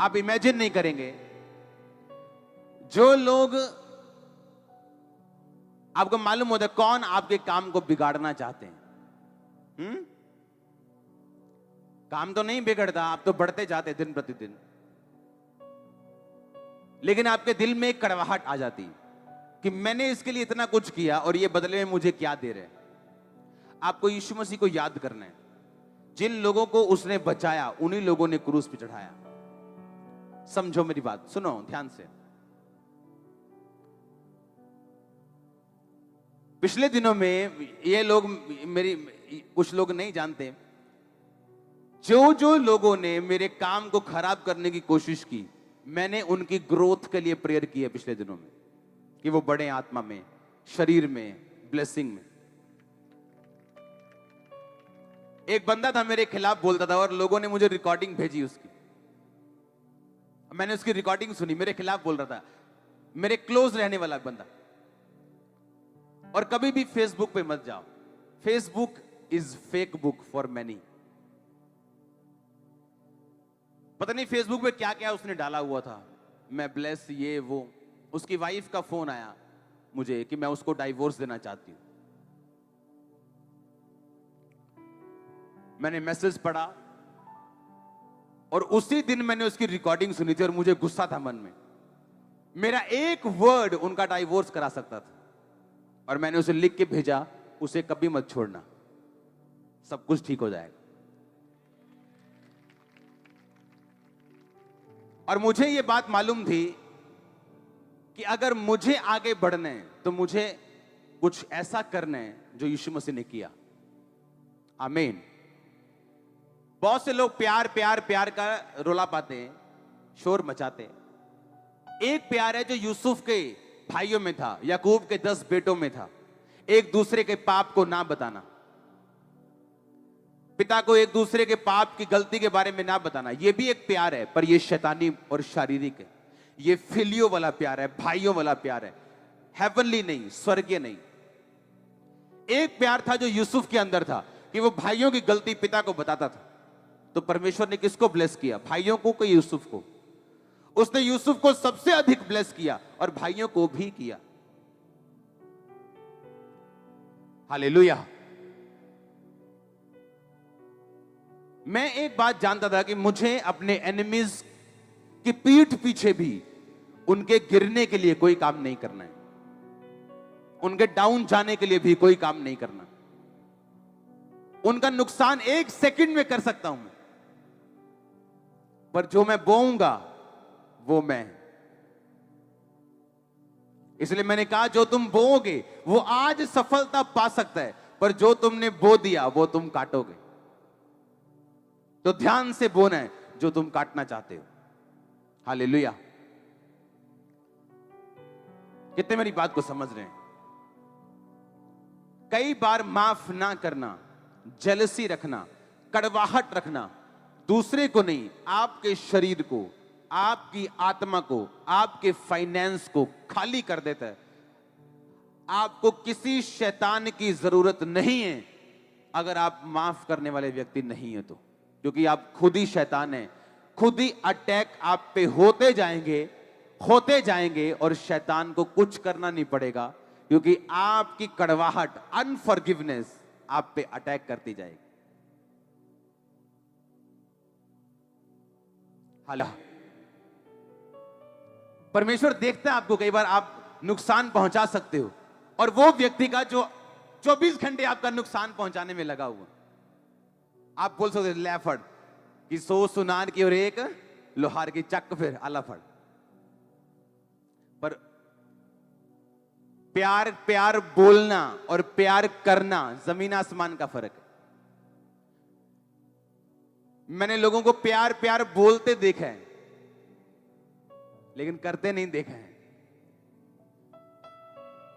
आप इमेजिन नहीं करेंगे, जो लोग, आपको मालूम होता है कौन आपके काम को बिगाड़ना चाहते हैं। काम तो नहीं बिगड़ता, आप तो बढ़ते जाते दिन प्रतिदिन, लेकिन आपके दिल में एक कड़वाहट आ जाती कि मैंने इसके लिए इतना कुछ किया और ये बदले में मुझे क्या दे रहे हैं। आपको यीशु मसीह को याद करना है। जिन लोगों को उसने बचाया उन्हीं लोगों ने क्रूस पे चढ़ाया। समझो मेरी बात, सुनो ध्यान से। पिछले दिनों में ये लोग, मेरी कुछ लोग नहीं जानते, जो लोगों ने मेरे काम को खराब करने की कोशिश की, मैंने उनकी ग्रोथ के लिए प्रेयर की है पिछले दिनों में, कि वो बढ़े आत्मा में, शरीर में, ब्लेसिंग में। एक बंदा था मेरे खिलाफ बोलता था और लोगों ने मुझे रिकॉर्डिंग भेजी उसकी। मैंने उसकी रिकॉर्डिंग सुनी, मेरे खिलाफ बोल रहा था, मेरे क्लोज रहने वाला बंदा। और कभी भी फेसबुक पे मत जाओ, Facebook is fake book for many. पता नहीं फेसबुक पे क्या क्या उसने डाला हुआ था, मैं ब्लेस, ये वो। उसकी वाइफ का फोन आया मुझे कि मैं उसको डाइवोर्स देना चाहती हूं। मैंने मैसेज पढ़ा और उसी दिन मैंने उसकी रिकॉर्डिंग सुनी थी और मुझे गुस्सा था मन में। मेरा एक वर्ड उनका डाइवोर्स करा सकता था और मैंने उसे लिख के भेजा, उसे कभी मत छोड़ना, सब कुछ ठीक हो जाएगा। और मुझे यह बात मालूम थी कि अगर मुझे आगे बढ़ना है तो मुझे कुछ ऐसा करना है जो यीशु मसीह ने किया। आमीन। बहुत से लोग प्यार प्यार प्यार का रोला पाते हैं, शोर मचाते हैं। एक प्यार है जो यूसुफ के भाइयों में था, याकूब के 10 बेटों में था, एक दूसरे के पाप को ना बताना, पिता को एक दूसरे के पाप की गलती के बारे में ना बताना। यह भी एक प्यार है, पर यह शैतानी और शारीरिक है। यह फिलियो वाला प्यार है, भाइयों वाला प्यार है, हेवनली नहीं, स्वर्गीय नहीं। एक प्यार था जो यूसुफ के अंदर था कि वो भाइयों की गलती पिता को बताता था। तो परमेश्वर ने किसको ब्लेस किया, भाइयों को कि यूसुफ को? उसने यूसुफ को सबसे अधिक ब्लेस किया और भाइयों को भी किया। हालेलुया। मैं एक बात जानता था कि मुझे अपने एनिमीज की पीठ पीछे भी उनके गिरने के लिए कोई काम नहीं करना है, उनके डाउन जाने के लिए भी कोई काम नहीं करना। उनका नुकसान 1 सेकंड में कर सकता हूं मैं, पर जो मैं बोऊंगा वो मैं। इसलिए मैंने कहा, जो तुम बोओगे वो आज सफलता पा सकता है, पर जो तुमने बो दिया वो तुम काटोगे। तो ध्यान से बोना है जो तुम काटना चाहते हो। हालेलुया। कितने मेरी बात को समझ रहे हैं? कई बार माफ ना करना, जेलसी रखना, कड़वाहट रखना, दूसरे को नहीं, आपके शरीर को, आपकी आत्मा को, आपके फाइनेंस को खाली कर देता है। आपको किसी शैतान की जरूरत नहीं है अगर आप माफ करने वाले व्यक्ति नहीं है तो, क्योंकि आप खुद ही शैतान हैं। खुद ही अटैक आप पे होते जाएंगे और शैतान को कुछ करना नहीं पड़ेगा, क्योंकि आपकी कड़वाहट, अनफॉरगिवनेस आप पे अटैक करती जाएगी। हालांकि परमेश्वर देखता है आपको, कई बार आप नुकसान पहुंचा सकते हो और वो व्यक्ति का जो 24 घंटे आपका नुकसान पहुंचाने में लगा हुआ, आप बोल सकते लेफड़ कि 100 सुनार की और एक लोहार की चक फिर आला फड़। पर प्यार प्यार बोलना और प्यार करना जमीन आसमान का फर्क है। मैंने लोगों को प्यार प्यार बोलते देखा है लेकिन करते नहीं देखा है।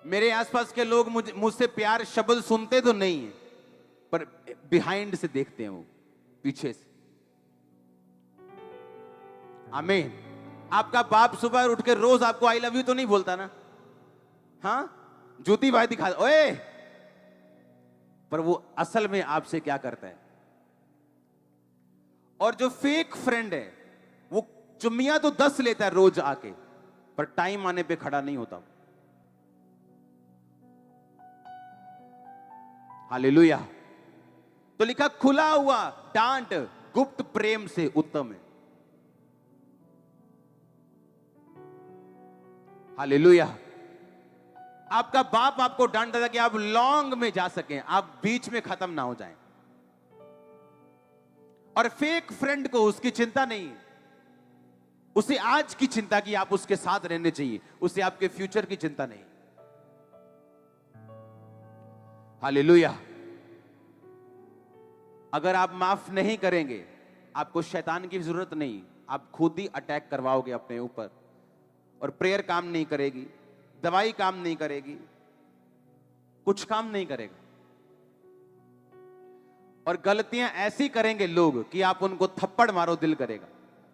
मेरे आसपास के लोग मुझसे प्यार शब्द सुनते तो नहीं है, पर बिहाइंड से देखते हैं, वो पीछे से। आमीन। आपका बाप सुबह उठ के रोज आपको आई लव यू तो नहीं बोलता ना? हाँ, जूती भाई दिखा ओए, पर वो असल में आपसे क्या करता है? और जो फेक फ्रेंड है वो चुम्मियां तो 10 लेता है रोज आके, पर टाइम आने पे खड़ा नहीं होता। हालेलुया। तो लिखा खुला हुआ डांट गुप्त प्रेम से उत्तम है। हालेलुया। आपका बाप आपको डांटता था कि आप लॉन्ग में जा सकें, आप बीच में खत्म ना हो जाएं। और फेक फ्रेंड को उसकी चिंता नहीं, उसे आज की चिंता कि आप उसके साथ रहने चाहिए, उसे आपके फ्यूचर की चिंता नहीं। हालेलुया। अगर आप माफ नहीं करेंगे, आपको शैतान की जरूरत नहीं, आप खुद ही अटैक करवाओगे अपने ऊपर। और प्रेयर काम नहीं करेगी, दवाई काम नहीं करेगी, कुछ काम नहीं करेगा। और गलतियां ऐसी करेंगे लोग कि आप उनको थप्पड़ मारो दिल करेगा,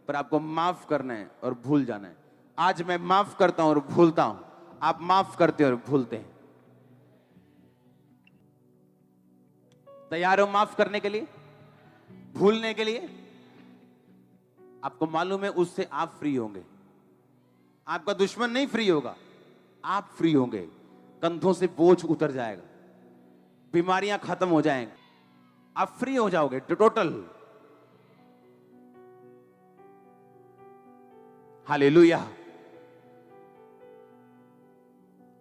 पर आपको माफ करना है और भूल जाना है। आज मैं माफ करता हूं और भूलता हूं, आप माफ करते और भूलते हैं। तैयार हो माफ करने के लिए, भूलने के लिए? आपको मालूम है उससे आप फ्री होंगे। आपका दुश्मन नहीं फ्री होगा, आप फ्री होंगे। कंधों से बोझ उतर जाएगा, बीमारियां खत्म हो जाएंगी, आप फ्री हो जाओगे टोटल। हालेलुया।